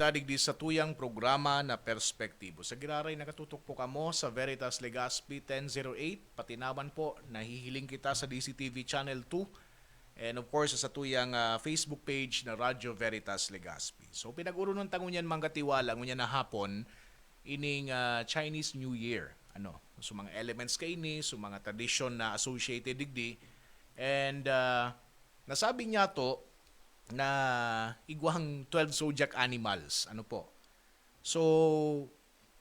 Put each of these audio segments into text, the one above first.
tadig di sa tuyang programa na Perspektibo. Sa giraray nakatutok po kamo sa Veritas Legazpi 1008. Patinawan po, nahihiling kita sa DCTV Channel 2. And of course, sa tuyang Facebook page na Radyo Veritas Legazpi. So pinag-uro ng tangunyan mga Katiwala, ngunyan na hapon, ining Chinese New Year. So mga elements kay ini, so mga tradition na associated digdi. And nasabi niya to, na igwang 12 zodiac animals. So,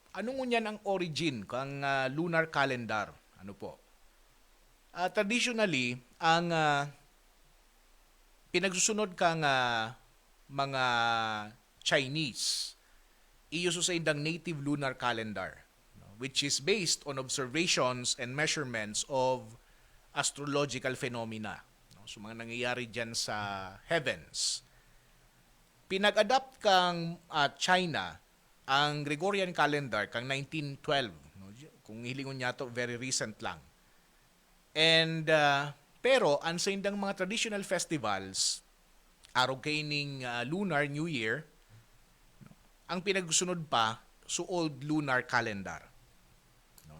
ano ngunyan ang origin kang lunar calendar? Traditionally, ang pinagsusunod kang mga Chinese, iyo sa indang native lunar calendar, which is based on observations and measurements of astrological phenomena. So, mga nangyayari dyan sa heavens. Pinag-adapt kang China ang Gregorian calendar kang 1912. Kung hilingon niya to, very recent lang. And, pero, ang sa indang mga traditional festivals, araw kaining Lunar New Year, ang pinagsunod pa, so old lunar calendar.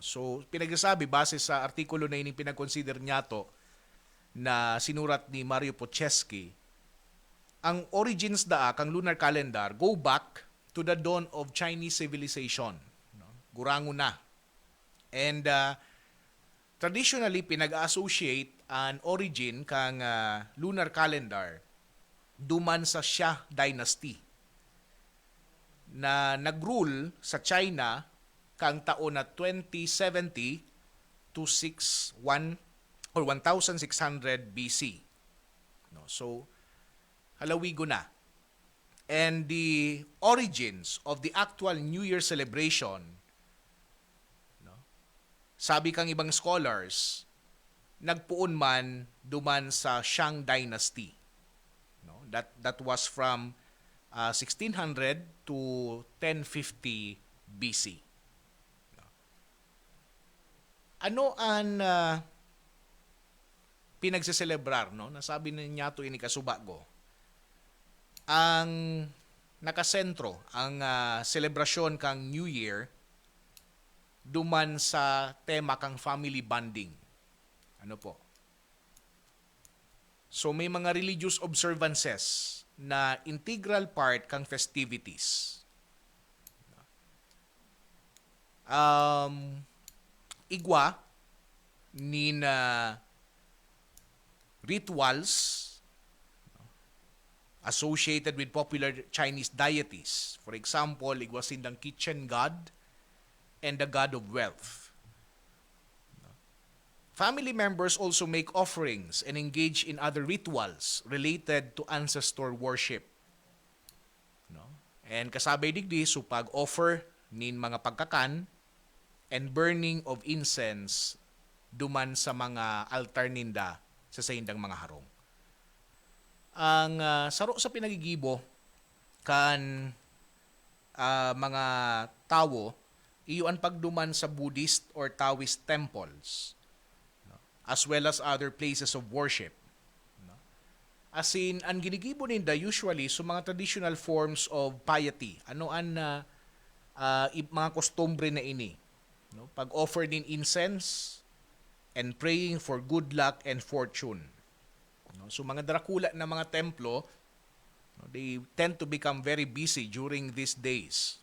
So, pinagsasabi, base sa artikulo na ining pinag-consider niya to, na sinurat ni Mario Podcheski, ang origins kang lunar calendar go back to the dawn of Chinese civilization. Gurango na. And traditionally, pinag-associate an origin kang lunar calendar duman sa Xia Dynasty na nag-rule sa China kang taon na 2070 to 1600 BC. So, halawigo na. And the origins of the actual New Year celebration, sabi kang ibang scholars, nagpuon man duman sa Shang Dynasty. That was from 1600 to 1050 BC. Ano ang pinagseselebrar, nasabi niya to ini kasubago, ang nakasentro ang selebrasyon kang New Year duman sa tema kang family bonding. So may mga religious observances na integral part kang festivities. Igwa ni na rituals associated with popular Chinese deities. For example, igwasindang kitchen god and the god of wealth. Family members also make offerings and engage in other rituals related to ancestor worship. And kasabay digdi, so pag-offer nin mga pagkakan and burning of incense duman sa mga altar ninda sa sayindang mga harong. Ang saro sa pinagigibo kan mga tao, iyo ang pagduman sa Buddhist or Taoist temples, as well as other places of worship. As in, ang ginigibo ninda usually sa mga traditional forms of piety. Mga kostumbre na ini. Pag-offer din incense and praying for good luck and fortune. So mga Dracula na mga templo, they tend to become very busy during these days.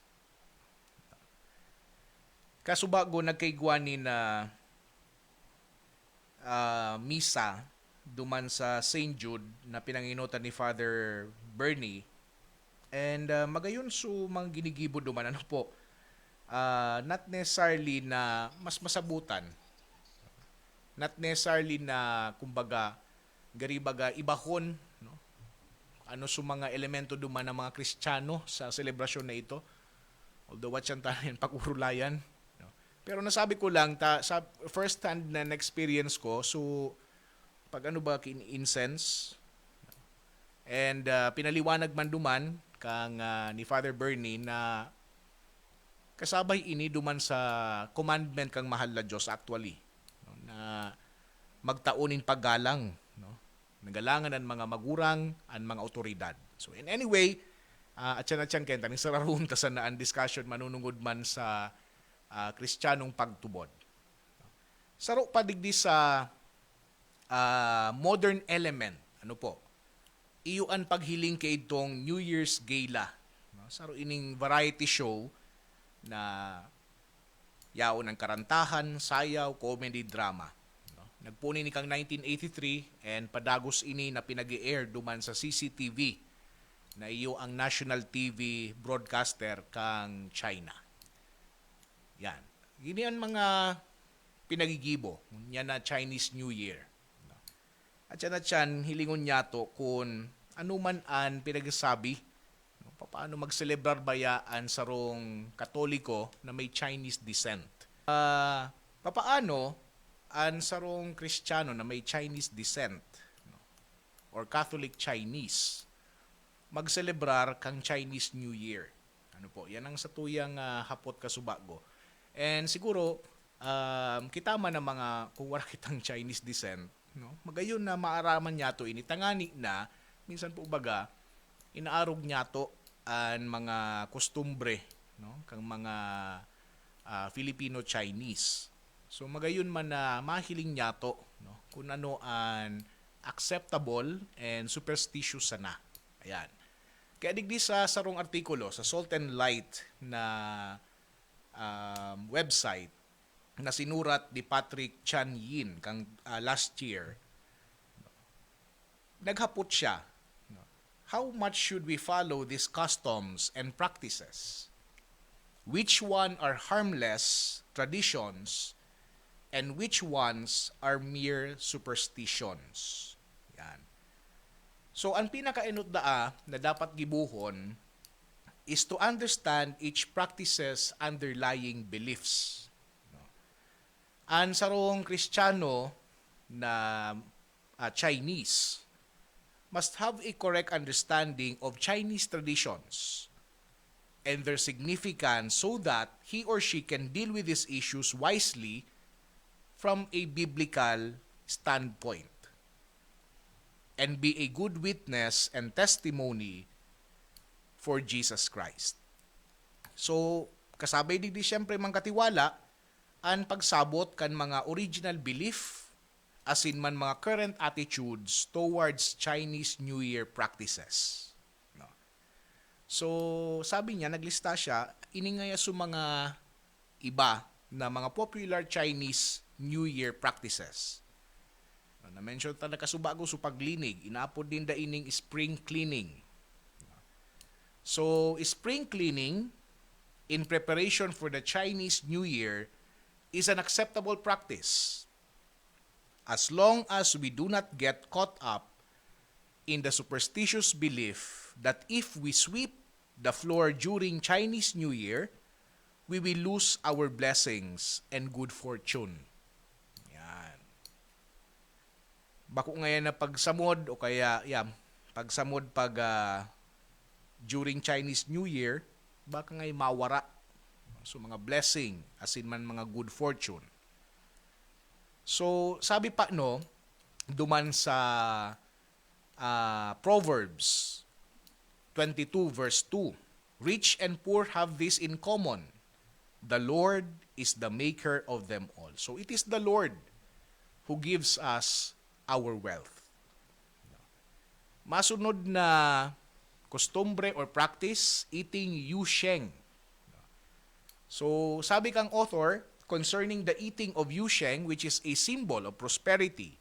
Kasubago nagkaigwani na misa duman sa St. Jude na pinanginutan ni Father Bernie. And magayon so mga ginigibo duman, not necessarily na mas masabutan. Not necessarily na, kumbaga, garibaga, ibahon, so mga elemento duman ng mga Kristiyano sa selebrasyon na ito. Although what yan tayo, pag-urulayan. Pero nasabi ko lang, sa first hand na experience ko, so, pag incense, and pinaliwanag man duman, kang ni Father Bernie, na kasabay ini duman sa commandment kang mahal na Diyos actually, na magtaunin paggalang, nagalangan ang mga magurang, ang mga otoridad. So in any way, Atyan kaya taning sararon kasanaan discussion manunungod man sa Kristiyanong pagtubod. Saro pa digdi sa modern element. Ano po? Iyuan paghiling kay itong New Year's Gala. No? Saro ining variety show na yaon ng karantahan, sayaw, comedy, drama. No? Nagpuni ni kang 1983 and padagos ini na pinag-i-air duman sa CCTV na iyo ang national TV broadcaster kang China. Yan. Gini ang mga pinagigibo niya na Chinese New Year. At yan, hilingon niya to kung ano man ang pinagsasabi, paano magselebrar bayaan sa rong Katoliko na may Chinese descent. Paano ang sarong Kristiyano na may Chinese descent or Catholic Chinese magselebrar kang Chinese New Year. Ano po? Yan ang satuyang hapot kasubago. And siguro kita man ng mga kung wala kitang Chinese descent, no? Magayon na maaraman niya to initangani na minsan po baga inaarog niya to ang mga kostumbre, no? Kang mga Filipino-Chinese. So magayon man na mahiling niya to, no? Kung ano ang acceptable and superstitious sana. Ayan. Kaya digdi sa sarong artikulo sa Salt and Light na website na sinurat ni Patrick Chan Yin kang last year, naghapot siya. How much should we follow these customs and practices? Which one are harmless traditions and which ones are mere superstitions? Yan. So, ang pinaka-inutdaa na dapat gibuhon is to understand each practice's underlying beliefs. Ang sarong Kristiyano na Chinese must have a correct understanding of Chinese traditions and their significance so that he or she can deal with these issues wisely from a biblical standpoint and be a good witness and testimony for Jesus Christ. So, kasabay digdi siyempre mang katiwala ang pagsabot kan mga original belief asin man mga current attitudes towards Chinese New Year practices. No. So, sabi niya, naglista siya, iningaya sa mga iba na mga popular Chinese New Year practices. Na-mention talaga kasubago sa paglinig, inaapod din da ining spring cleaning. So, spring cleaning in preparation for the Chinese New Year is an acceptable practice as long as we do not get caught up in the superstitious belief that if we sweep the floor during Chinese New Year, we will lose our blessings and good fortune. Yan. Bako ngayon na pagsamod o kaya pagsamod during Chinese New Year, baka ngay mawara. So mga blessing, asin man mga good fortune. So sabi pa no, duman sa Proverbs 22 verse 2, rich and poor have this in common. The Lord is the maker of them all. So it is the Lord who gives us our wealth. Masunod na kostumbre or practice, eating yusheng. So, sabi kang author, concerning the eating of yusheng, which is a symbol of prosperity,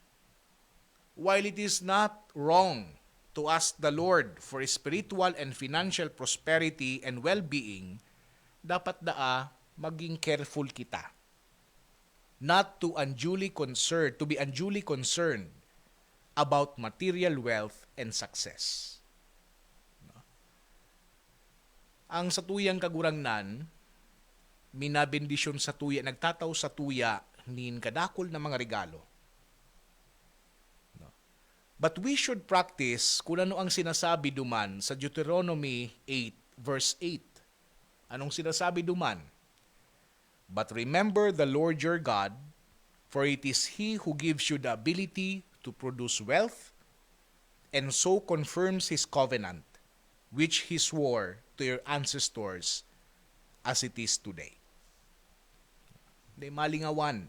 while it is not wrong to ask the Lord for spiritual and financial prosperity and well-being, dapat maging careful kita. Not to be unduly concerned about material wealth and success. Ang satuyang kagurangnan, minabendisyon sa tuya, nagtataw sa tuya, nin kadakol na mga regalo. No. But we should practice kung ano ang sinasabi duman sa Deuteronomy 8 verse 8. Anong sinasabi duman? But remember the Lord your God, for it is He who gives you the ability to produce wealth and so confirms His covenant, which He swore to your ancestors as it is today. Di malingawan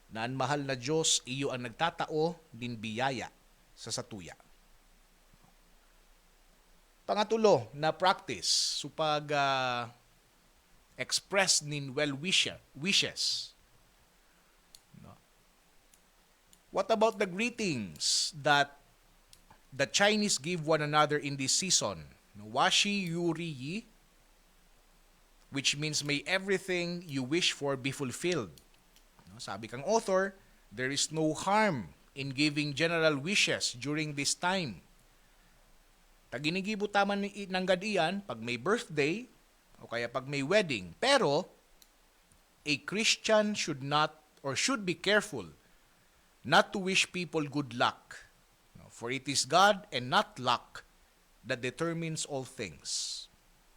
na ang mahal na Diyos iyo ang nagtatao din biyaya sa satuya. Pangatulo na practice supag express nin wishes. No? What about the greetings that the Chinese give one another in this season? Washi Yuri Yi, which means may everything you wish for be fulfilled. No? Sabi kang author, there is no harm in giving general wishes during this time. Taginigibo taman ng gadiyan pag may birthday o kaya pag may wedding. Pero a Christian should not or should be careful not to wish people good luck. For it is God and not luck that determines all things.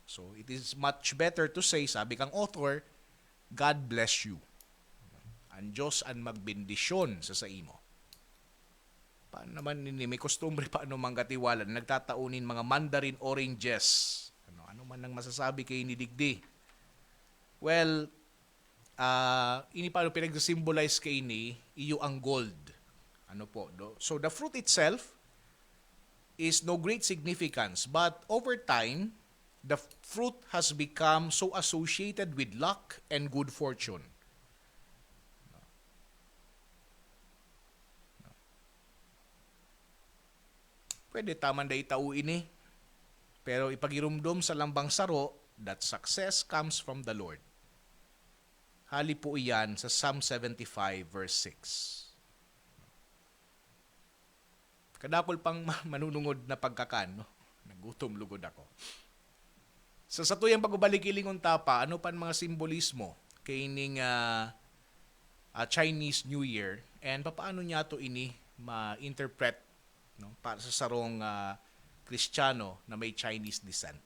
So it is much better to say, sabi kang author, God bless you. Ang Diyos ang magbendisyon sa imo. Paano naman nini, may kostumbre pa ano mga Katiwala na nagtataunin mga mandarin oranges. Ano man ang masasabi kay ni Digdi? Well, ini paano pinag-symbolize kay ni iyo ang gold. Ano po? So the fruit itself is no great significance, but over time, the fruit has become so associated with luck and good fortune. Pwede taman da itao ini. Pero ipagirumdom sa lambang saro that success comes from the Lord. Hali po iyan sa Psalm 75 verse 6. Kadakol pang manunungod na pagkakan, no? Nagutom lugod ako. Sa satuyang pagbabalik-ilingon tapa, ano pan mga simbolismo kay ning Chinese New Year and paano niya to ini ma-interpret, no, para sa sarong Kristiyano na may Chinese descent.